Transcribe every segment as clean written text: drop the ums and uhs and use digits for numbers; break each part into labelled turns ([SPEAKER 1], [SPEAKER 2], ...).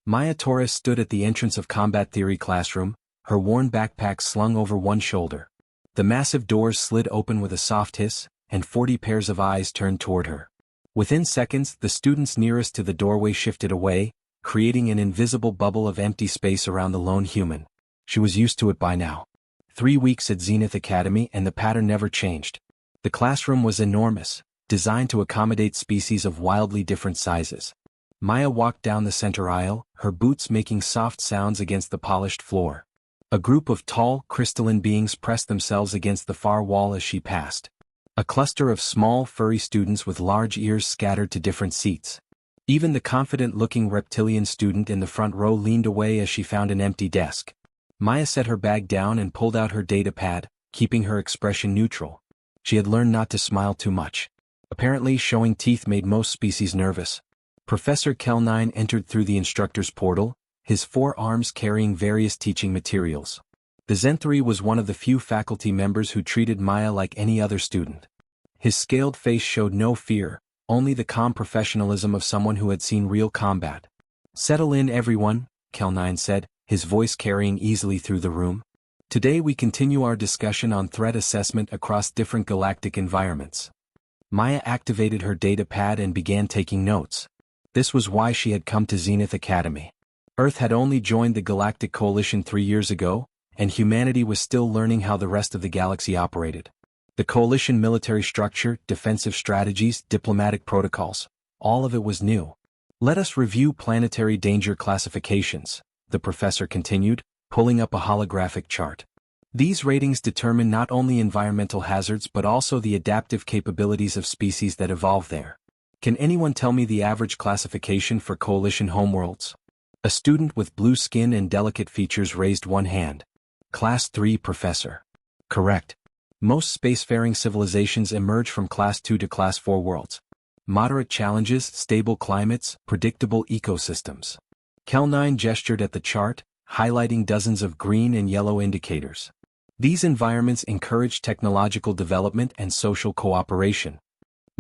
[SPEAKER 1] Maya Torres stood at the entrance of Combat Theory classroom, her worn backpack slung over one shoulder. The massive doors slid open with a soft hiss, and 40 pairs of eyes turned toward her. Within seconds, the students nearest to the doorway shifted away, creating an invisible bubble of empty space around the lone human. She was used to it by now. 3 weeks at Zenith Academy and the pattern never changed. The classroom was enormous, designed to accommodate species of wildly different sizes. Maya walked down the center aisle, her boots making soft sounds against the polished floor. A group of tall, crystalline beings pressed themselves against the far wall as she passed. A cluster of small, furry students with large ears scattered to different seats. Even the confident-looking reptilian student in the front row leaned away as she found an empty desk. Maya set her bag down and pulled out her data pad, keeping her expression neutral. She had learned not to smile too much. Apparently, showing teeth made most species nervous. Professor Kel-9 entered through the instructor's portal, his 4 arms carrying various teaching materials. The Zenith was one of the few faculty members who treated Maya like any other student. His scaled face showed no fear, only the calm professionalism of someone who had seen real combat. "Settle in, everyone," Kel-9 said, his voice carrying easily through the room. "Today we continue our discussion on threat assessment across different galactic environments." Maya activated her data pad and began taking notes. This was why she had come to Zenith Academy. Earth had only joined the Galactic Coalition 3 years ago, and humanity was still learning how the rest of the galaxy operated. The Coalition military structure, defensive strategies, diplomatic protocols, all of it was new. "Let us review planetary danger classifications," the professor continued, pulling up a holographic chart. "These ratings determine not only environmental hazards but also the adaptive capabilities of species that evolve there. Can anyone tell me the average classification for Coalition homeworlds?" A student with blue skin and delicate features raised one hand. "Class 3, Professor." "Correct. Most spacefaring civilizations emerge from Class 2 to Class 4 worlds. Moderate challenges, stable climates, predictable ecosystems." Kel-9 gestured at the chart, highlighting dozens of green and yellow indicators. These environments encourage technological development and social cooperation.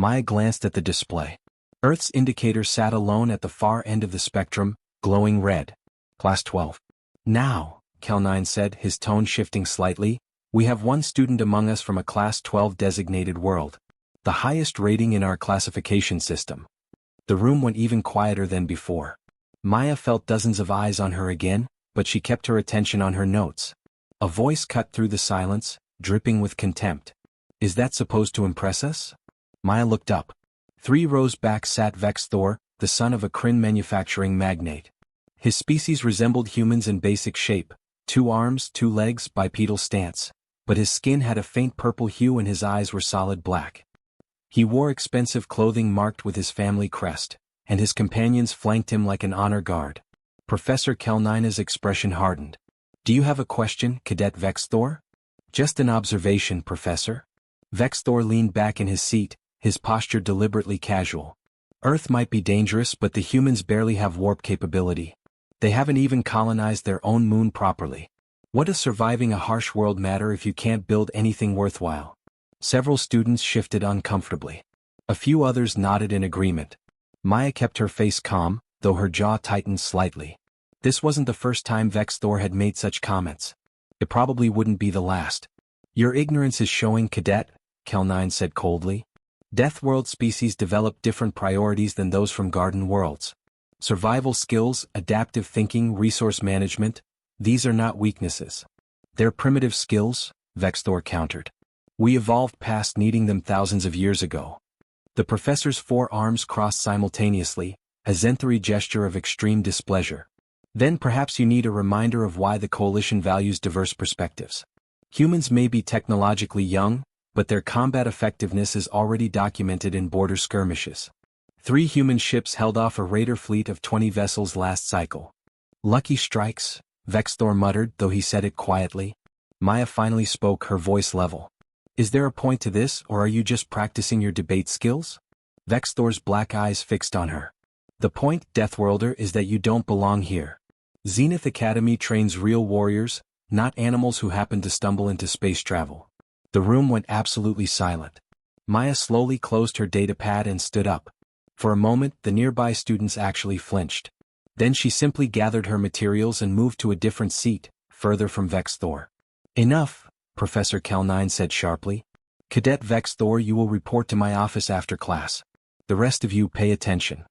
[SPEAKER 1] Maya glanced at the display. Earth's indicator sat alone at the far end of the spectrum, glowing red. "Class 12. Now," Kel-9 said, his tone shifting slightly, "we have one student among us from a Class 12 designated world. The highest rating in our classification system." The room went even quieter than before. Maya felt dozens of eyes on her again, but she kept her attention on her notes. A voice cut through the silence, dripping with contempt. "Is that supposed to impress us?" Maya looked up. 3 rows back sat Vex'thor, the son of a Kryn manufacturing magnate. His species resembled humans in basic shape, 2 arms, 2 legs, bipedal stance, but his skin had a faint purple hue and his eyes were solid black. He wore expensive clothing marked with his family crest, and his companions flanked him like an honor guard. Professor Kel-9's expression hardened. "Do you have a question, Cadet Vex'thor?" "Just an observation, Professor." Vex'thor leaned back in his seat, his posture deliberately casual. "Earth might be dangerous, but the humans barely have warp capability. They haven't even colonized their own moon properly. What does surviving a harsh world matter if you can't build anything worthwhile?" Several students shifted uncomfortably. A few others nodded in agreement. Maya kept her face calm, though her jaw tightened slightly. This wasn't the first time Vex'thor had made such comments. It probably wouldn't be the last. "Your ignorance is showing, Cadet," Kel-9 said coldly. "Deathworld species develop different priorities than those from Garden worlds. Survival skills, adaptive thinking, resource management, these are not weaknesses. They're primitive skills," Vex'thor countered. "We evolved past needing them thousands of years ago." The professor's 4 arms crossed simultaneously, a Zenith gesture of extreme displeasure. "Then perhaps you need a reminder of why the Coalition values diverse perspectives. Humans may be technologically young, but their combat effectiveness is already documented in border skirmishes. 3 human ships held off a raider fleet of 20 vessels last cycle." "Lucky strikes," Vex'thor muttered, though he said it quietly. Maya finally spoke, her voice level. "Is there a point to this, or are you just practicing your debate skills?" Vex'thor's black eyes fixed on her. "The point, Deathworlder, is that you don't belong here. Zenith Academy trains real warriors, not animals who happen to stumble into space travel." The room went absolutely silent. Maya slowly closed her data pad and stood up. For a moment, the nearby students actually flinched. Then she simply gathered her materials and moved to a different seat, further from Vex'thor. Enough, Professor Cal9 said sharply. Cadet Vex'thor, you will report to my office after class. The rest of you pay attention.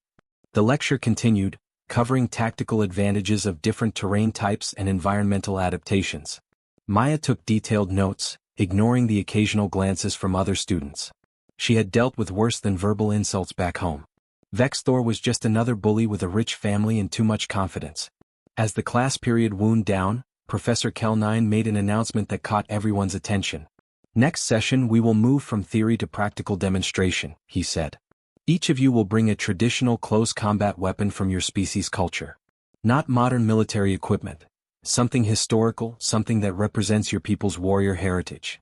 [SPEAKER 1] The lecture continued, covering tactical advantages of different terrain types and environmental adaptations. Maya took detailed notes, ignoring the occasional glances from other students. She had dealt with worse than verbal insults back home. Vex'thor was just another bully with a rich family and too much confidence. As the class period wound down, Professor Cal9 made an announcement that caught everyone's attention. Next session we will move from theory to practical demonstration, he said. Each of you will bring a traditional close combat weapon from your species' culture. Not modern military equipment. Something historical, something that represents your people's warrior heritage.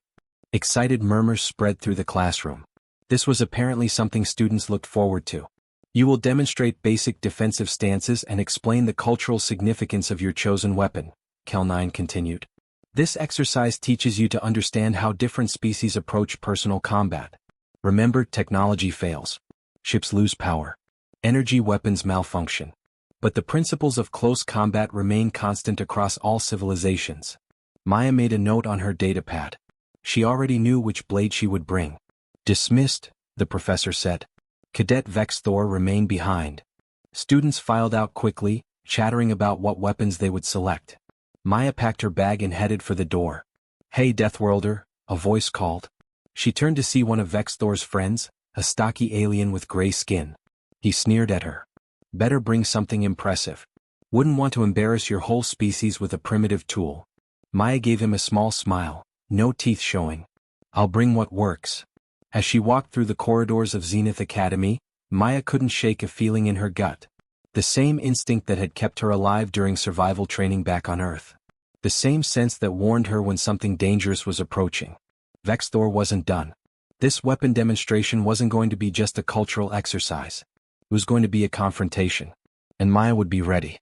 [SPEAKER 1] Excited murmurs spread through the classroom. This was apparently something students looked forward to. You will demonstrate basic defensive stances and explain the cultural significance of your chosen weapon, Cal9 continued. This exercise teaches you to understand how different species approach personal combat. Remember, technology fails. Ships lose power. Energy weapons malfunction. But the principles of close combat remain constant across all civilizations. Maya made a note on her datapad. She already knew which blade she would bring. Dismissed, the professor said. Cadet Vex'thor remained behind. Students filed out quickly, chattering about what weapons they would select. Maya packed her bag and headed for the door. Hey Deathworlder, a voice called. She turned to see one of Vex'thor's friends, a stocky alien with gray skin. He sneered at her. Better bring something impressive. Wouldn't want to embarrass your whole species with a primitive tool. Maya gave him a small smile, no teeth showing. I'll bring what works. As she walked through the corridors of Zenith Academy, Maya couldn't shake a feeling in her gut. The same instinct that had kept her alive during survival training back on Earth. The same sense that warned her when something dangerous was approaching. Vex'thor wasn't done. This weapon demonstration wasn't going to be just a cultural exercise. It was going to be a confrontation. And Maya would be ready.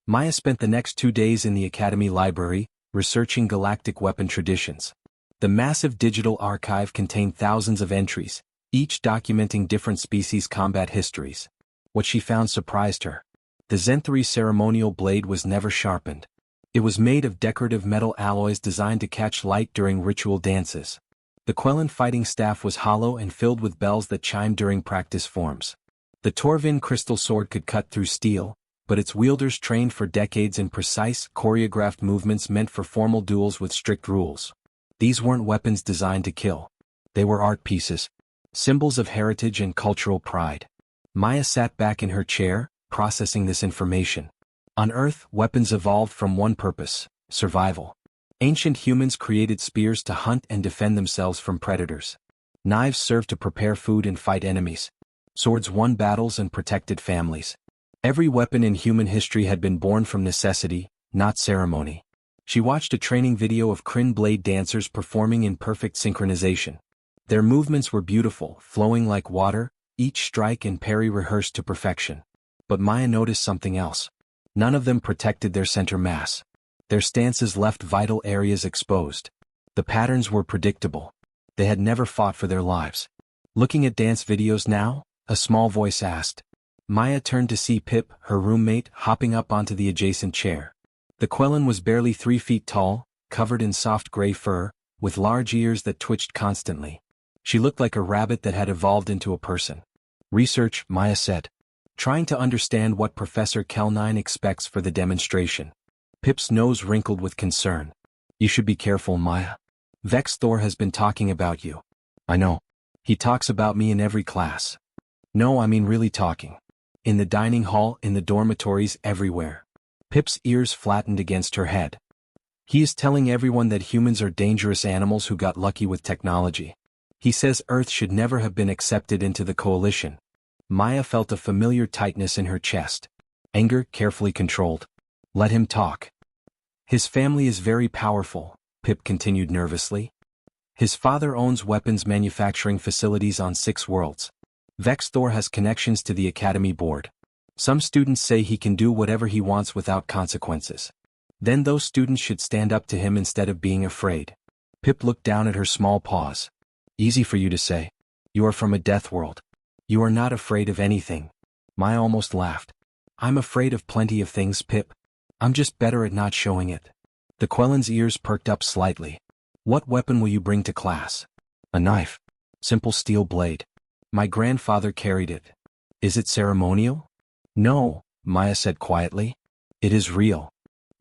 [SPEAKER 1] Maya spent the next 2 days in the Academy library, researching galactic weapon traditions. The massive digital archive contained thousands of entries, each documenting different species' combat histories. What she found surprised her. The Zenith ceremonial blade was never sharpened. It was made of decorative metal alloys designed to catch light during ritual dances. The Quellan fighting staff was hollow and filled with bells that chimed during practice forms. The Torvin crystal sword could cut through steel, but its wielders trained for decades in precise, choreographed movements meant for formal duels with strict rules. These weren't weapons designed to kill. They were art pieces. Symbols of heritage and cultural pride. Maya sat back in her chair, processing this information. On Earth, weapons evolved from one purpose: survival. Ancient humans created spears to hunt and defend themselves from predators. Knives served to prepare food and fight enemies. Swords won battles and protected families. Every weapon in human history had been born from necessity, not ceremony. She watched a training video of Kryn blade dancers performing in perfect synchronization. Their movements were beautiful, flowing like water, each strike and parry rehearsed to perfection. But Maya noticed something else. None of them protected their center mass. Their stances left vital areas exposed. The patterns were predictable. They had never fought for their lives. Looking at dance videos now? A small voice asked. Maya turned to see Pip, her roommate, hopping up onto the adjacent chair. The Quellan was barely 3 feet tall, covered in soft gray fur, with large ears that twitched constantly. She looked like a rabbit that had evolved into a person. Research, Maya said. Trying to understand what Professor Cal9 expects for the demonstration. Pip's nose wrinkled with concern. You should be careful, Maya. Vex'thor has been talking about you. I know. He talks about me in every class. No, I mean really talking. In the dining hall, in the dormitories, everywhere. Pip's ears flattened against her head. He is telling everyone that humans are dangerous animals who got lucky with technology. He says Earth should never have been accepted into the coalition. Maya felt a familiar tightness in her chest. Anger carefully controlled. Let him talk. His family is very powerful, Pip continued nervously. His father owns weapons manufacturing facilities on 6 worlds. Vex'thor has connections to the Academy board. Some students say he can do whatever he wants without consequences. Then those students should stand up to him instead of being afraid. Pip looked down at her small paws. Easy for you to say. You are from a Deathworld. You are not afraid of anything. Maya almost laughed. I'm afraid of plenty of things, Pip. I'm just better at not showing it. The Quellen's ears perked up slightly. What weapon will you bring to class? A knife. Simple steel blade. My grandfather carried it. Is it ceremonial? No, Maya said quietly. It is real.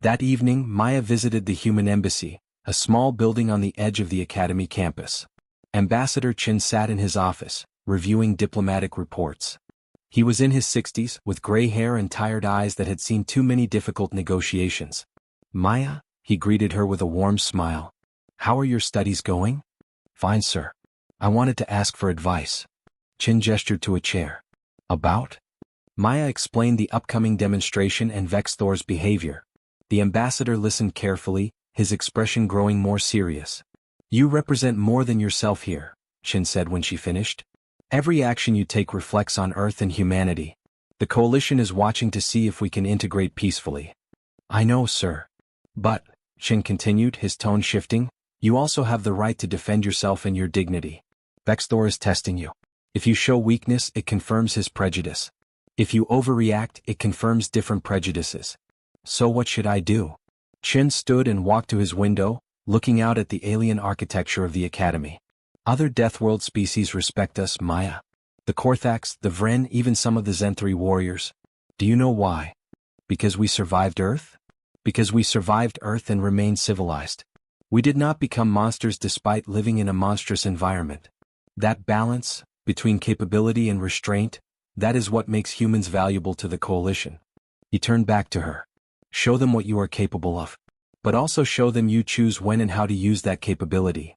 [SPEAKER 1] That evening, Maya visited the Human Embassy, a small building on the edge of the Academy campus. Ambassador Chin sat in his office, reviewing diplomatic reports. He was in his 60s, with gray hair and tired eyes that had seen too many difficult negotiations. Maya, he greeted her with a warm smile. How are your studies going? Fine, sir. I wanted to ask for advice. Chin gestured to a chair. About? Maya explained the upcoming demonstration and Vex'thor's behavior. The ambassador listened carefully, his expression growing more serious. You represent more than yourself here, Chin said when she finished. Every action you take reflects on Earth and humanity. The coalition is watching to see if we can integrate peacefully. I know, sir. But, Chin continued, his tone shifting, you also have the right to defend yourself and your dignity. Vex'thor is testing you. If you show weakness, it confirms his prejudice. If you overreact, it confirms different prejudices. So what should I do? Chin stood and walked to his window, looking out at the alien architecture of the Academy. Other Deathworld species respect us, Maya. The Korthax, the Vren, even some of the Zenith warriors. Do you know why? Because we survived Earth? Because we survived Earth and remained civilized. We did not become monsters despite living in a monstrous environment. That balance, between capability and restraint, that is what makes humans valuable to the coalition. He turned back to her. Show them what you are capable of. But also show them you choose when and how to use that capability.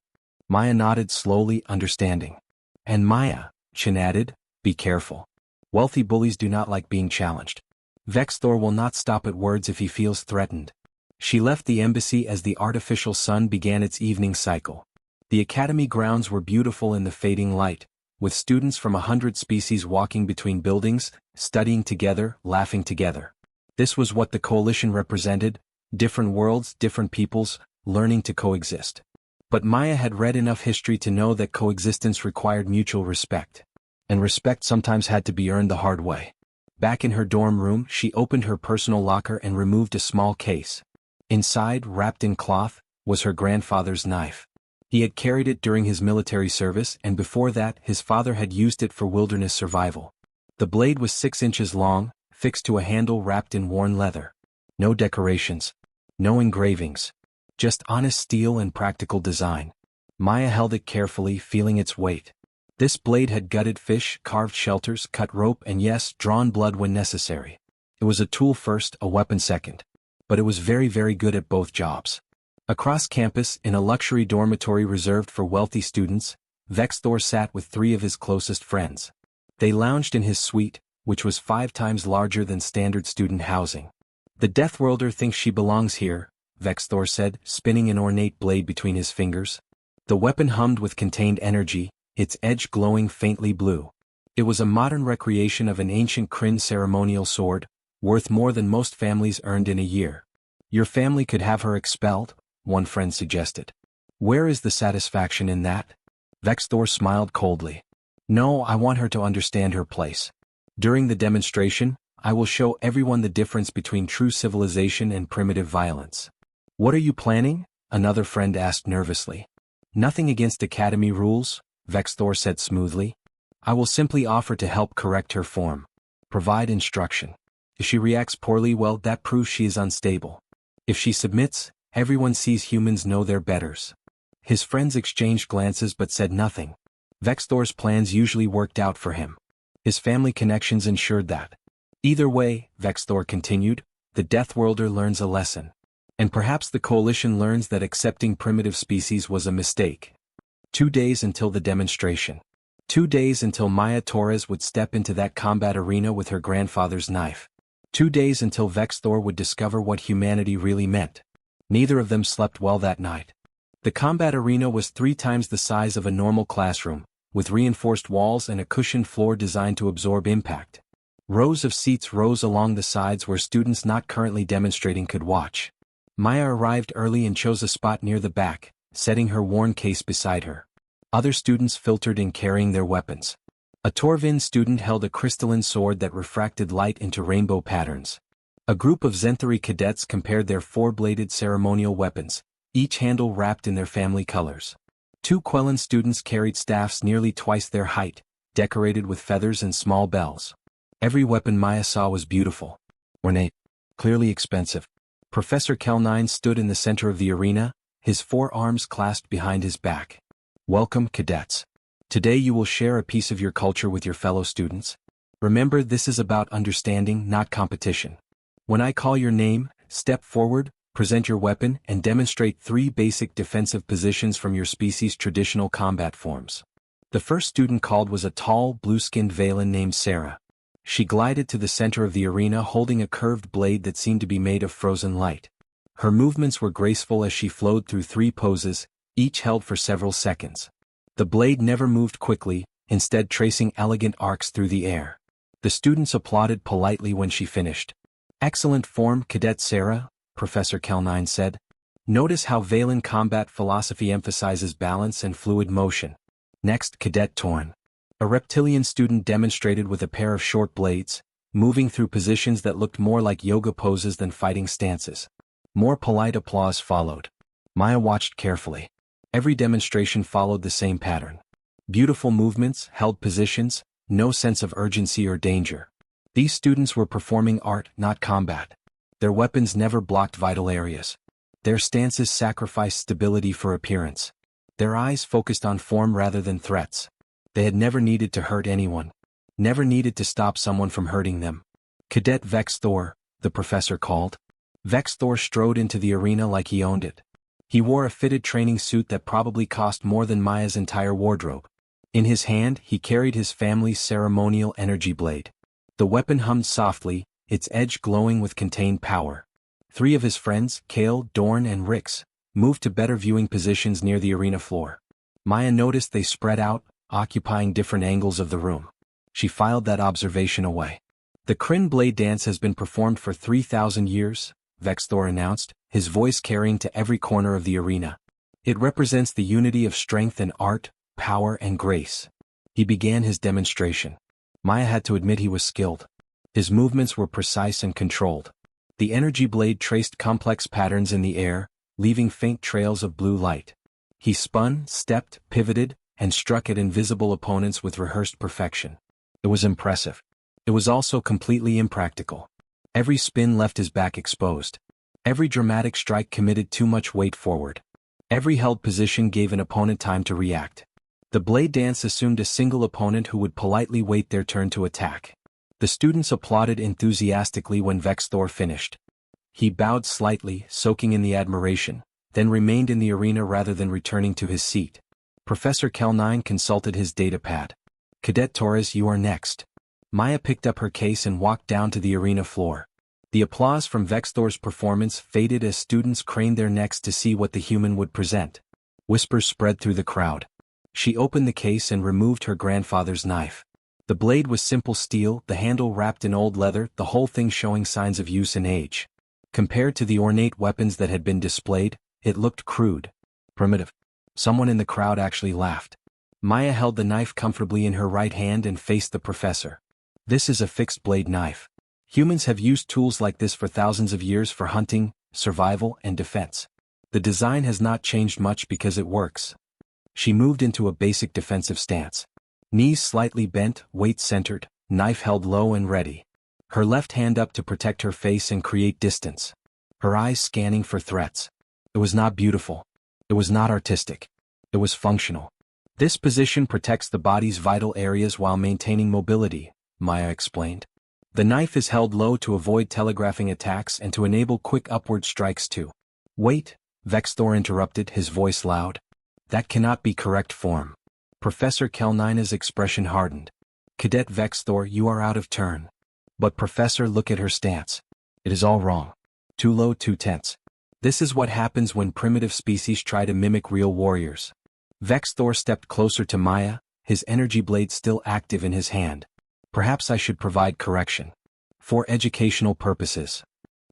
[SPEAKER 1] Maya nodded slowly, understanding. And Maya, Chin added, be careful. Wealthy bullies do not like being challenged. Vex'thor will not stop at words if he feels threatened. She left the embassy as the artificial sun began its evening cycle. The academy grounds were beautiful in the fading light, with students from 100 species walking between buildings, studying together, laughing together. This was what the coalition represented, different worlds, different peoples, learning to coexist. But Maya had read enough history to know that coexistence required mutual respect. And respect sometimes had to be earned the hard way. Back in her dorm room, she opened her personal locker and removed a small case. Inside, wrapped in cloth, was her grandfather's knife. He had carried it during his military service, and before that, his father had used it for wilderness survival. The blade was 6 inches long, fixed to a handle wrapped in worn leather. No decorations. No engravings. Just honest steel and practical design. Maya held it carefully, feeling its weight. This blade had gutted fish, carved shelters, cut rope, and yes, drawn blood when necessary. It was a tool first, a weapon second. But it was very, very good at both jobs. Across campus, in a luxury dormitory reserved for wealthy students, Vex'thor sat with 3 of his closest friends. They lounged in his suite, which was 5 times larger than standard student housing. The Deathworlder thinks she belongs here, Vex'thor said, spinning an ornate blade between his fingers. The weapon hummed with contained energy, its edge glowing faintly blue. It was a modern recreation of an ancient Kryn ceremonial sword, worth more than most families earned in a year. Your family could have her expelled, one friend suggested. Where is the satisfaction in that? Vex'thor smiled coldly. No, I want her to understand her place. During the demonstration, I will show everyone the difference between true civilization and primitive violence. What are you planning? Another friend asked nervously. Nothing against Academy rules, Vex'thor said smoothly. I will simply offer to help correct her form. Provide instruction. If she reacts poorly, well, that proves she is unstable. If she submits, everyone sees humans know their betters. His friends exchanged glances but said nothing. Vex'thor's plans usually worked out for him. His family connections ensured that. Either way, Vex'thor continued, the Deathworlder learns a lesson. And perhaps the coalition learns that accepting primitive species was a mistake. 2 days until the demonstration. 2 days until Maya Torres would step into that combat arena with her grandfather's knife. 2 days until Vex'thor would discover what humanity really meant. Neither of them slept well that night. The combat arena was 3 times the size of a normal classroom, with reinforced walls and a cushioned floor designed to absorb impact. Rows of seats rose along the sides where students not currently demonstrating could watch. Maya arrived early and chose a spot near the back, setting her worn case beside her. Other students filtered in carrying their weapons. A Torvin student held a crystalline sword that refracted light into rainbow patterns. A group of Zenithary cadets compared their four-bladed ceremonial weapons, each handle wrapped in their family colors. Two Quellan students carried staffs nearly twice their height, decorated with feathers and small bells. Every weapon Maya saw was beautiful, ornate, clearly expensive. Professor Kel-9 stood in the center of the arena, his forearms clasped behind his back. Welcome, cadets. Today you will share a piece of your culture with your fellow students. Remember, this is about understanding, not competition. When I call your name, step forward, present your weapon, and demonstrate 3 basic defensive positions from your species' traditional combat forms. The first student called was a tall, blue-skinned Valen named Sarah. She glided to the center of the arena holding a curved blade that seemed to be made of frozen light. Her movements were graceful as she flowed through 3 poses, each held for several seconds. The blade never moved quickly, instead tracing elegant arcs through the air. The students applauded politely when she finished. Excellent form, Cadet Sarah, Professor Kel-9 said. Notice how Valen combat philosophy emphasizes balance and fluid motion. Next, Cadet Torn. A reptilian student demonstrated with a pair of short blades, moving through positions that looked more like yoga poses than fighting stances. More polite applause followed. Maya watched carefully. Every demonstration followed the same pattern. Beautiful movements, held positions, no sense of urgency or danger. These students were performing art, not combat. Their weapons never blocked vital areas. Their stances sacrificed stability for appearance. Their eyes focused on form rather than threats. They had never needed to hurt anyone. Never needed to stop someone from hurting them. Cadet Vex'thor, the professor called. Vex'thor strode into the arena like he owned it. He wore a fitted training suit that probably cost more than Maya's entire wardrobe. In his hand, he carried his family's ceremonial energy blade. The weapon hummed softly, its edge glowing with contained power. 3 of his friends, Kale, Dorn, and Rix, moved to better viewing positions near the arena floor. Maya noticed they spread out, occupying different angles of the room. She filed that observation away. The Kryn blade dance has been performed for 3,000 years, Vex'thor announced, his voice carrying to every corner of the arena. It represents the unity of strength and art, power and grace. He began his demonstration. Maya had to admit he was skilled. His movements were precise and controlled. The energy blade traced complex patterns in the air, leaving faint trails of blue light. He spun, stepped, pivoted, and struck at invisible opponents with rehearsed perfection. It was impressive. It was also completely impractical. Every spin left his back exposed. Every dramatic strike committed too much weight forward. Every held position gave an opponent time to react. The blade dance assumed a single opponent who would politely wait their turn to attack. The students applauded enthusiastically when Vex'thor finished. He bowed slightly, soaking in the admiration, then remained in the arena rather than returning to his seat. Professor Kel-9 consulted his datapad. Cadet Torres, you are next. Maya picked up her case and walked down to the arena floor. The applause from Vex'thor's performance faded as students craned their necks to see what the human would present. Whispers spread through the crowd. She opened the case and removed her grandfather's knife. The blade was simple steel, the handle wrapped in old leather, the whole thing showing signs of use and age. Compared to the ornate weapons that had been displayed, it looked crude, primitive. Someone in the crowd actually laughed. Maya held the knife comfortably in her right hand and faced the professor. This is a fixed-blade knife. Humans have used tools like this for thousands of years for hunting, survival, and defense. The design has not changed much because it works. She moved into a basic defensive stance. Knees slightly bent, weight centered, knife held low and ready. Her left hand up to protect her face and create distance. Her eyes scanning for threats. It was not beautiful. It was not artistic. It was functional. This position protects the body's vital areas while maintaining mobility, Maya explained. The knife is held low to avoid telegraphing attacks and to enable quick upward strikes too. Wait, Vex'thor interrupted, his voice loud. That cannot be correct form. Professor Kel-9's expression hardened. Cadet Vex'thor, you are out of turn. But Professor, look at her stance. It is all wrong. Too low, too tense. This is what happens when primitive species try to mimic real warriors. Vex'thor stepped closer to Maya, his energy blade still active in his hand. Perhaps I should provide correction. For educational purposes.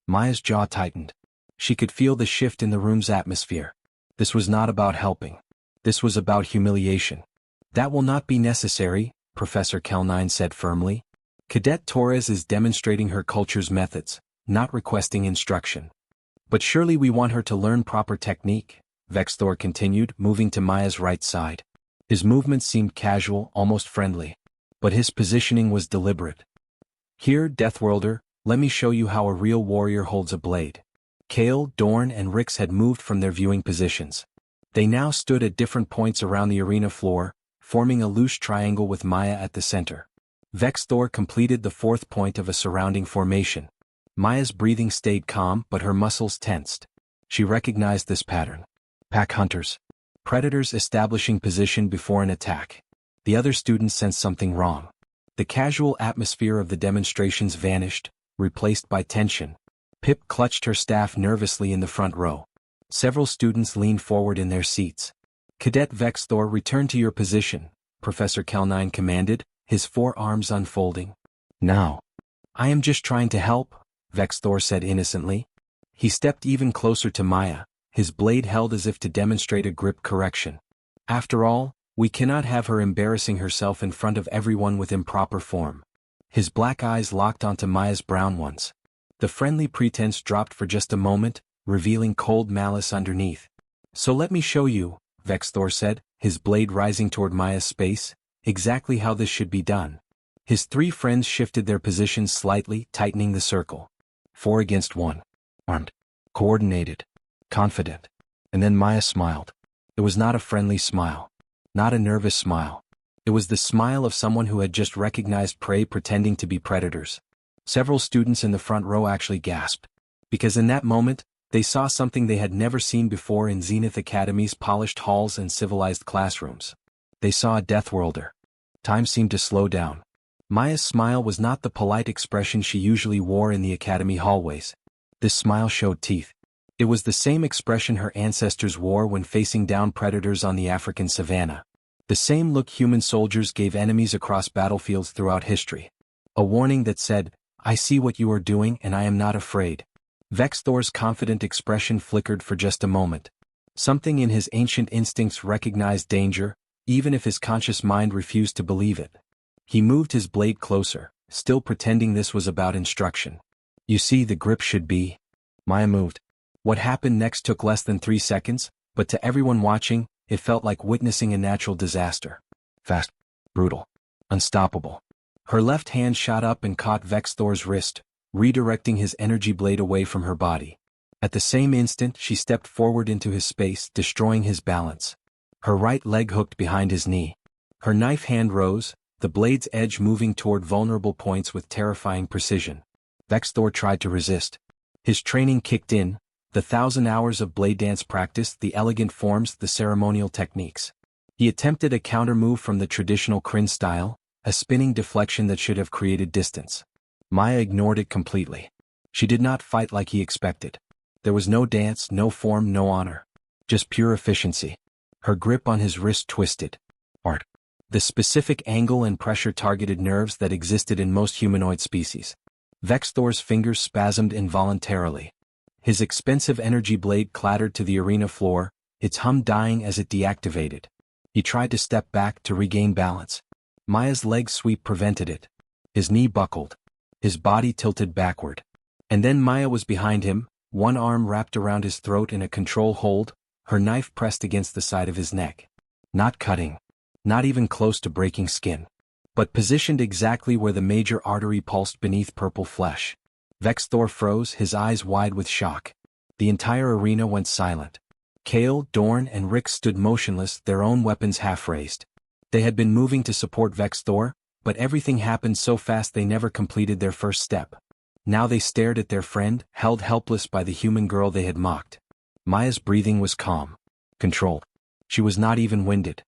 [SPEAKER 1] Maya's jaw tightened. She could feel the shift in the room's atmosphere. This was not about helping. This was about humiliation. That will not be necessary, Professor Kelnine said firmly. Cadet Torres is demonstrating her culture's methods, not requesting instruction. But surely we want her to learn proper technique, Vex'thor continued, moving to Maya's right side. His movements seemed casual, almost friendly. But his positioning was deliberate. Here, Deathworlder, let me show you how a real warrior holds a blade. Kale, Dorn, and Rix had moved from their viewing positions. They now stood at different points around the arena floor, forming a loose triangle with Maya at the center. Vex'thor completed the fourth point of a surrounding formation. Maya's breathing stayed calm, but her muscles tensed. She recognized this pattern. Pack hunters. Predators establishing position before an attack. The other students sensed something wrong. The casual atmosphere of the demonstrations vanished, replaced by tension. Pip clutched her staff nervously in the front row. Several students leaned forward in their seats. Cadet Vex'thor, return to your position, Professor Kelnine commanded, his forearms unfolding. Now. I am just trying to help, Vex'thor said innocently. He stepped even closer to Maya, his blade held as if to demonstrate a grip correction. After all, we cannot have her embarrassing herself in front of everyone with improper form. His black eyes locked onto Maya's brown ones. The friendly pretense dropped for just a moment, revealing cold malice underneath. So let me show you, Vex'thor said, his blade rising toward Maya's space, exactly how this should be done. His three friends shifted their positions slightly, tightening the circle. 4 against 1. Armed. Coordinated. Confident. And then Maya smiled. It was not a friendly smile. Not a nervous smile. It was the smile of someone who had just recognized prey pretending to be predators. Several students in the front row actually gasped. Because in that moment, they saw something they had never seen before in Zenith Academy's polished halls and civilized classrooms. They saw a Deathworlder. Time seemed to slow down. Maya's smile was not the polite expression she usually wore in the academy hallways. This smile showed teeth. It was the same expression her ancestors wore when facing down predators on the African savanna. The same look human soldiers gave enemies across battlefields throughout history. A warning that said, I see what you are doing and I am not afraid. Vex'thor's confident expression flickered for just a moment. Something in his ancient instincts recognized danger, even if his conscious mind refused to believe it. He moved his blade closer, still pretending this was about instruction. You see, the grip should be. Maya moved. What happened next took less than 3 seconds, but to everyone watching, it felt like witnessing a natural disaster. Fast, brutal, unstoppable. Her left hand shot up and caught Vex'thor's wrist, redirecting his energy blade away from her body. At the same instant, she stepped forward into his space, destroying his balance. Her right leg hooked behind his knee. Her knife hand rose, the blade's edge moving toward vulnerable points with terrifying precision. Vex'thor tried to resist. His training kicked in, the 1,000 hours of blade dance practice, the elegant forms, the ceremonial techniques. He attempted a counter-move from the traditional Kryn style, a spinning deflection that should have created distance. Maya ignored it completely. She did not fight like he expected. There was no dance, no form, no honor. Just pure efficiency. Her grip on his wrist twisted. Art. The specific angle and pressure targeted nerves that existed in most humanoid species. Vex'thor's fingers spasmed involuntarily. His expensive energy blade clattered to the arena floor, its hum dying as it deactivated. He tried to step back to regain balance. Maya's leg sweep prevented it. His knee buckled. His body tilted backward. And then Maya was behind him, one arm wrapped around his throat in a control hold, her knife pressed against the side of his neck. Not cutting. Not even close to breaking skin. But positioned exactly where the major artery pulsed beneath purple flesh. Vex'thor froze, his eyes wide with shock. The entire arena went silent. Kale, Dorn, and Rick stood motionless, their own weapons half-raised. They had been moving to support Vex'thor, but everything happened so fast they never completed their first step. Now they stared at their friend, held helpless by the human girl they had mocked. Maya's breathing was calm. Controlled. She was not even winded.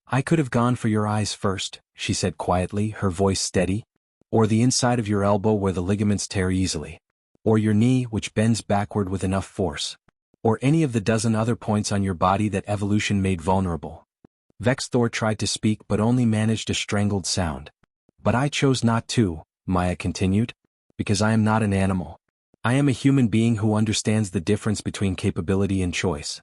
[SPEAKER 1] I could have gone for your eyes first, she said quietly, her voice steady. Or the inside of your elbow where the ligaments tear easily. Or your knee which bends backward with enough force. Or any of the dozen other points on your body that evolution made vulnerable. Vex'thor tried to speak but only managed a strangled sound. But I chose not to, Maya continued. Because I am not an animal. I am a human being who understands the difference between capability and choice.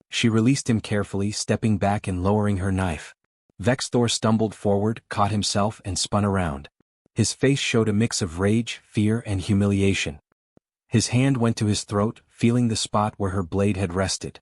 [SPEAKER 1] She released him carefully, stepping back and lowering her knife. Vex'thor stumbled forward, caught himself and spun around. His face showed a mix of rage, fear and humiliation. His hand went to his throat, feeling the spot where her blade had rested.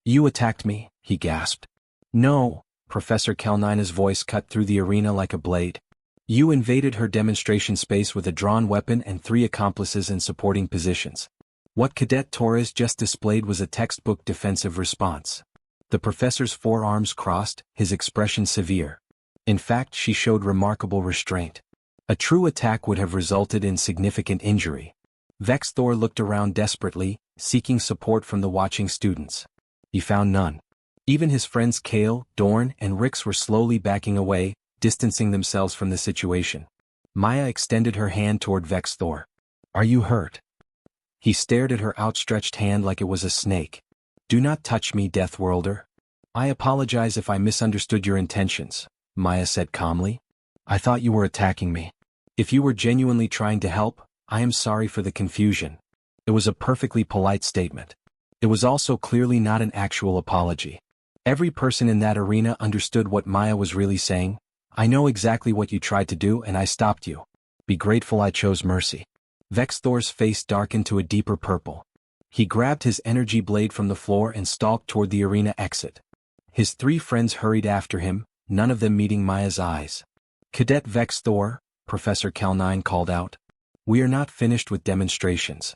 [SPEAKER 1] You attacked me," he gasped. "No," Professor Kel'Nine's voice cut through the arena like a blade. "You invaded her demonstration space with a drawn weapon and 3 accomplices in supporting positions. What Cadet Torres just displayed was a textbook defensive response." The professor's forearms crossed, his expression severe. In fact, she showed remarkable restraint. A true attack would have resulted in significant injury. Vex'thor looked around desperately, seeking support from the watching students. He found none. Even his friends Kale, Dorn, and Rix were slowly backing away, distancing themselves from the situation. Maya extended her hand toward Vex'thor. "Are you hurt?" He stared at her outstretched hand like it was a snake. "Do not touch me, Deathworlder." "I apologize if I misunderstood your intentions," Maya said calmly. "I thought you were attacking me. If you were genuinely trying to help, I am sorry for the confusion." It was a perfectly polite statement. It was also clearly not an actual apology. Every person in that arena understood what Maya was really saying. "I know exactly what you tried to do and I stopped you. Be grateful I chose mercy." Vex'thor's face darkened to a deeper purple. He grabbed his energy blade from the floor and stalked toward the arena exit. His 3 friends hurried after him, none of them meeting Maya's eyes. "Cadet Vex'thor," Professor Kel'Nine called out. "We are not finished with demonstrations.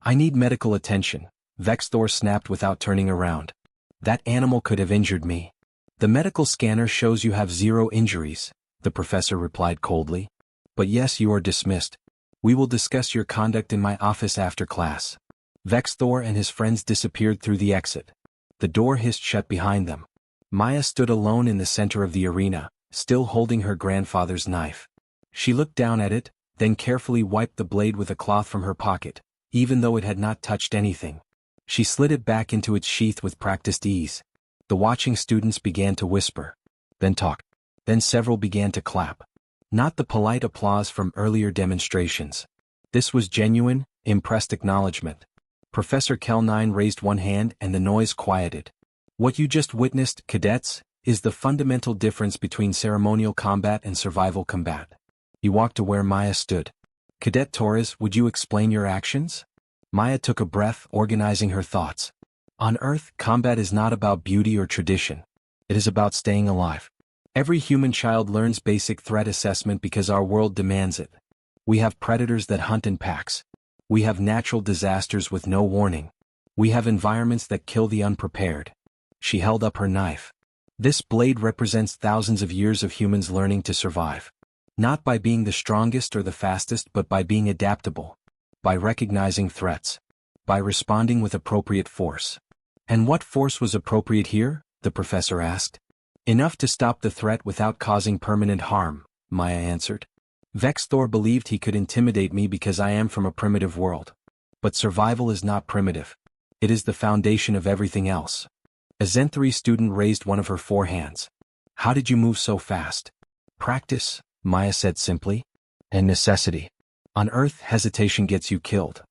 [SPEAKER 1] I need medical attention," Vex'thor snapped without turning around. "That animal could have injured me." "The medical scanner shows you have 0 injuries," the professor replied coldly. "But yes, you are dismissed. We will discuss your conduct in my office after class." Vex'thor and his friends disappeared through the exit. The door hissed shut behind them. Maya stood alone in the center of the arena, still holding her grandfather's knife. She looked down at it, then carefully wiped the blade with a cloth from her pocket, even though it had not touched anything. She slid it back into its sheath with practiced ease. The watching students began to whisper, then talk. Then several began to clap. Not the polite applause from earlier demonstrations. This was genuine, impressed acknowledgement. Professor Kel'Nine raised one hand and the noise quieted. "What you just witnessed, cadets, is the fundamental difference between ceremonial combat and survival combat." He walked to where Maya stood. "Cadet Torres, would you explain your actions?" Maya took a breath, organizing her thoughts. On Earth, combat is not about beauty or tradition. It is about staying alive. Every human child learns basic threat assessment because our world demands it. We have predators that hunt in packs. We have natural disasters with no warning. We have environments that kill the unprepared. She held up her knife. This blade represents thousands of years of humans learning to survive. Not by being the strongest or the fastest, but by being adaptable. By recognizing threats. By responding with appropriate force. "And what force was appropriate here?" the professor asked. "Enough to stop the threat without causing permanent harm," Maya answered. "Vex'thor believed he could intimidate me because I am from a primitive world. But survival is not primitive. It is the foundation of everything else." A Zenith student raised one of her 4 hands. "How did you move so fast?" "Practice," Maya said simply. "And necessity. On Earth, hesitation gets you killed."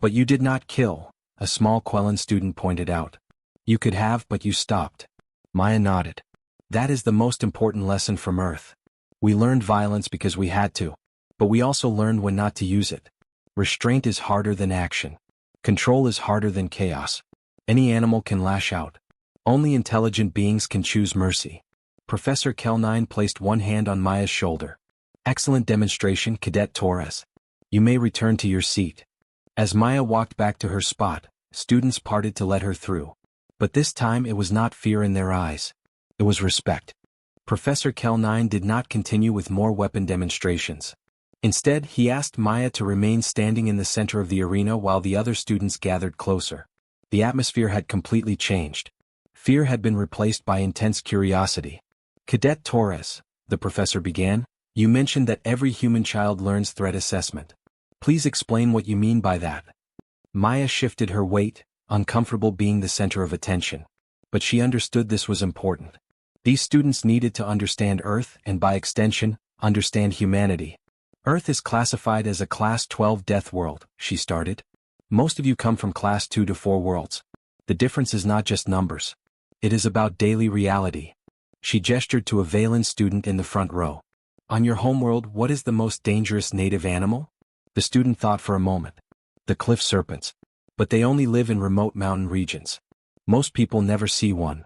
[SPEAKER 1] "But you did not kill," a small Quellan student pointed out. "You could have, but you stopped." Maya nodded. "That is the most important lesson from Earth. We learned violence because we had to. But we also learned when not to use it. Restraint is harder than action. Control is harder than chaos. Any animal can lash out. Only intelligent beings can choose mercy." Professor Kel'Nine placed one hand on Maya's shoulder. "Excellent demonstration, Cadet Torres. You may return to your seat." As Maya walked back to her spot, students parted to let her through. But this time it was not fear in their eyes. It was respect. Professor Kel'Nine did not continue with more weapon demonstrations. Instead, he asked Maya to remain standing in the center of the arena while the other students gathered closer. The atmosphere had completely changed. Fear had been replaced by intense curiosity. "Cadet Torres," the professor began, "you mentioned that every human child learns threat assessment. Please explain what you mean by that." Maya shifted her weight, uncomfortable being the center of attention. But she understood this was important. These students needed to understand Earth and, by extension, understand humanity. "Earth is classified as a Class 12 Deathworld," she started. "Most of you come from Class 2 to 4 worlds. The difference is not just numbers. It is about daily reality. She gestured to a Valen student in the front row. On your homeworld, what is the most dangerous native animal? The student thought for a moment. The cliff serpents. But they only live in remote mountain regions. Most people never see one.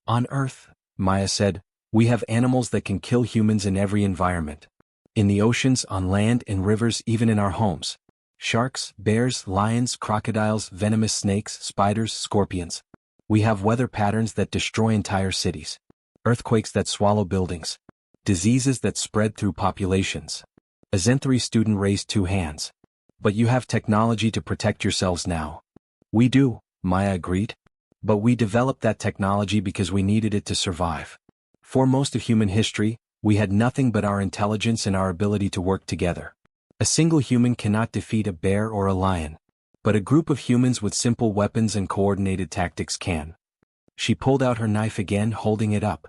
[SPEAKER 1] On Earth, Maya said, we have animals that can kill humans in every environment. In the oceans, on land, in rivers, even in our homes. Sharks, bears, lions, crocodiles, venomous snakes, spiders, scorpions. We have weather patterns that destroy entire cities. Earthquakes that swallow buildings. Diseases that spread through populations. A Zenith student raised 2 hands. But you have technology to protect yourselves now. We do, Maya agreed. But we developed that technology because we needed it to survive. For most of human history, we had nothing but our intelligence and our ability to work together. A single human cannot defeat a bear or a lion. But a group of humans with simple weapons and coordinated tactics can. She pulled out her knife again, holding it up.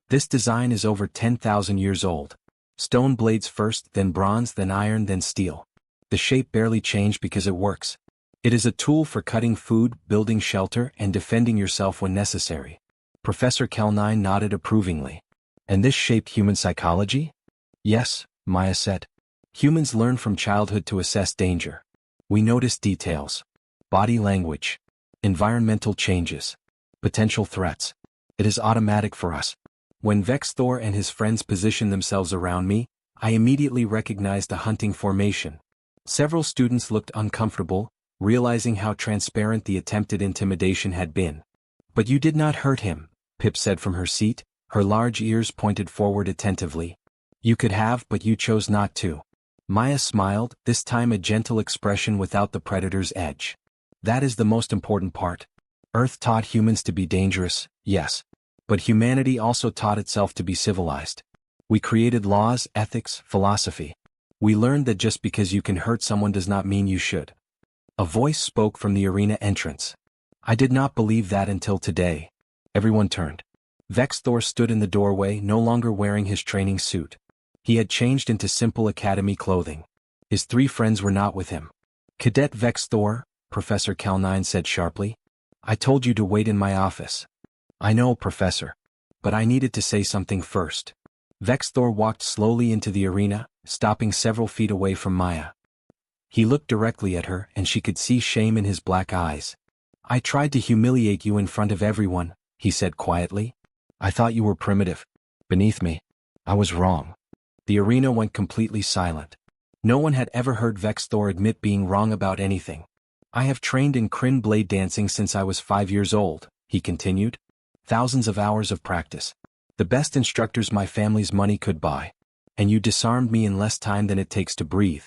[SPEAKER 1] This design is over 10,000 years old. Stone blades first, then bronze, then iron, then steel. The shape barely changed because it works. It is a tool for cutting food, building shelter, and defending yourself when necessary. Professor Kel-9 nodded approvingly. And this shaped human psychology? Yes, Maya said. Humans learn from childhood to assess danger. We notice details. Body language. Environmental changes. Potential threats. It is automatic for us. When Vex'thor and his friends positioned themselves around me, I immediately recognized a hunting formation. Several students looked uncomfortable, realizing how transparent the attempted intimidation had been. But you did not hurt him, Pip said from her seat, her large ears pointed forward attentively. You could have, but you chose not to. Maya smiled, this time a gentle expression without the predator's edge. That is the most important part. Earth taught humans to be dangerous, yes. But humanity also taught itself to be civilized. We created laws, ethics, philosophy. We learned that just because you can hurt someone does not mean you should. A voice spoke from the arena entrance. I did not believe that until today. Everyone turned. Vex'thor stood in the doorway, no longer wearing his training suit. He had changed into simple academy clothing. His 3 friends were not with him. Cadet Vex'thor, Professor Kel-9 said sharply. I told you to wait in my office. I know, Professor. But I needed to say something first. Vex'thor walked slowly into the arena, stopping several feet away from Maya. He looked directly at her, and she could see shame in his black eyes. I tried to humiliate you in front of everyone, he said quietly. I thought you were primitive. Beneath me. I was wrong. The arena went completely silent. No one had ever heard Vex'thor admit being wrong about anything. I have trained in Kryn blade dancing since I was 5 years old, he continued. Thousands of hours of practice. The best instructors my family's money could buy. And you disarmed me in less time than it takes to breathe.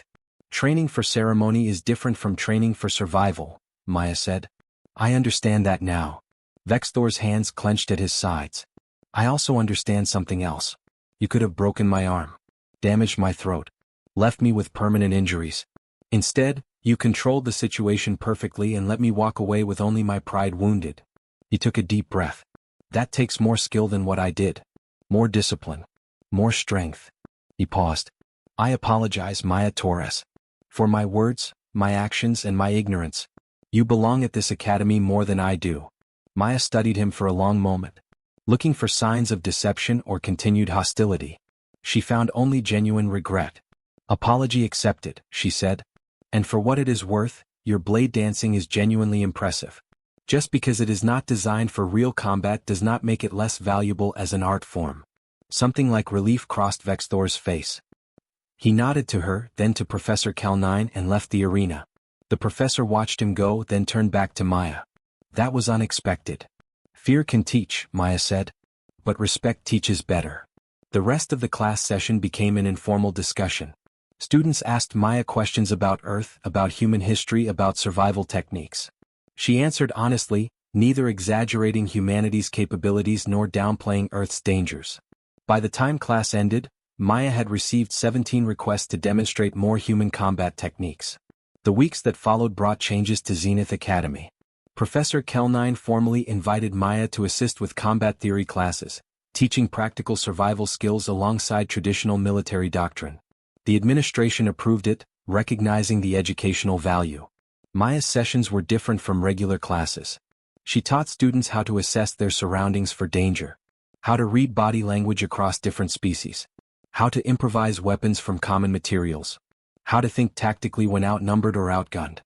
[SPEAKER 1] Training for ceremony is different from training for survival, Maya said. I understand that now. Vex'thor's hands clenched at his sides. I also understand something else. You could have broken my arm, damaged my throat, left me with permanent injuries. Instead, you controlled the situation perfectly and let me walk away with only my pride wounded. He took a deep breath. That takes more skill than what I did. More discipline. More strength. He paused. I apologize, Maya Torres. For my words, my actions, and my ignorance. You belong at this academy more than I do. Maya studied him for a long moment, looking for signs of deception or continued hostility. She found only genuine regret. Apology accepted, she said. And for what it is worth, your blade dancing is genuinely impressive. Just because it is not designed for real combat does not make it less valuable as an art form. Something like relief crossed Vex'thor's face. He nodded to her, then to Professor Kel-9 and left the arena. The professor watched him go, then turned back to Maya. That was unexpected. Fear can teach, Maya said. But respect teaches better. The rest of the class session became an informal discussion. Students asked Maya questions about Earth, about human history, about survival techniques. She answered honestly, neither exaggerating humanity's capabilities nor downplaying Earth's dangers. By the time class ended, Maya had received 17 requests to demonstrate more human combat techniques. The weeks that followed brought changes to Zenith Academy. Professor Kel-9 formally invited Maya to assist with combat theory classes, teaching practical survival skills alongside traditional military doctrine. The administration approved it, recognizing the educational value. Maya's sessions were different from regular classes. She taught students how to assess their surroundings for danger, how to read body language across different species, how to improvise weapons from common materials, how to think tactically when outnumbered or outgunned.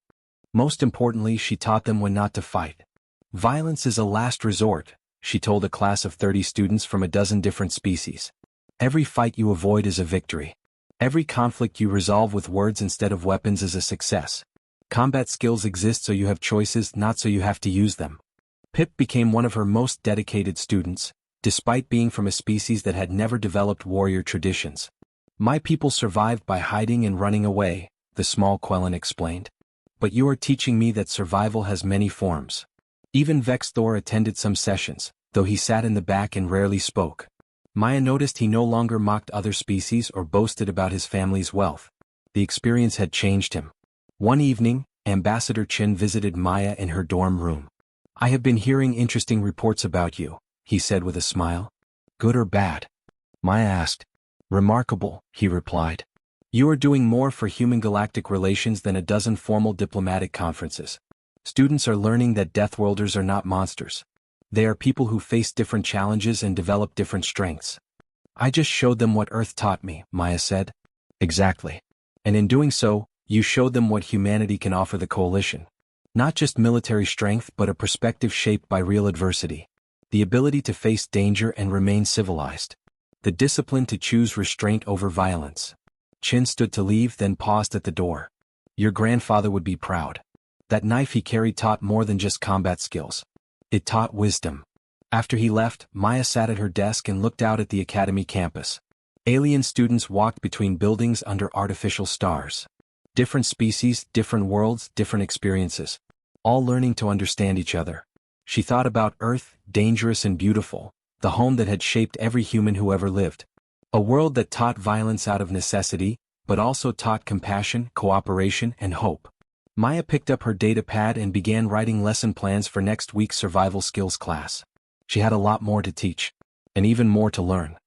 [SPEAKER 1] Most importantly, she taught them when not to fight. Violence is a last resort, she told a class of 30 students from a dozen different species. Every fight you avoid is a victory. Every conflict you resolve with words instead of weapons is a success. Combat skills exist so you have choices, not so you have to use them. Pip became one of her most dedicated students, despite being from a species that had never developed warrior traditions. My people survived by hiding and running away, the small Quellan explained. But you are teaching me that survival has many forms. Even Vex'thor attended some sessions, though he sat in the back and rarely spoke. Maya noticed he no longer mocked other species or boasted about his family's wealth. The experience had changed him. One evening, Ambassador Chin visited Maya in her dorm room. I have been hearing interesting reports about you, he said with a smile. Good or bad? Maya asked. Remarkable, he replied. You are doing more for human galactic relations than a dozen formal diplomatic conferences. Students are learning that Deathworlders are not monsters. They are people who face different challenges and develop different strengths. I just showed them what Earth taught me, Maya said. Exactly. And in doing so, you showed them what humanity can offer the coalition. Not just military strength but a perspective shaped by real adversity. The ability to face danger and remain civilized. The discipline to choose restraint over violence. Chin stood to leave, then paused at the door. Your grandfather would be proud. That knife he carried taught more than just combat skills. It taught wisdom. After he left, Maya sat at her desk and looked out at the academy campus. Alien students walked between buildings under artificial stars. Different species, different worlds, different experiences. All learning to understand each other. She thought about Earth, dangerous and beautiful, the home that had shaped every human who ever lived. A world that taught violence out of necessity, but also taught compassion, cooperation, and hope. Maya picked up her data pad and began writing lesson plans for next week's survival skills class. She had a lot more to teach. And even more to learn.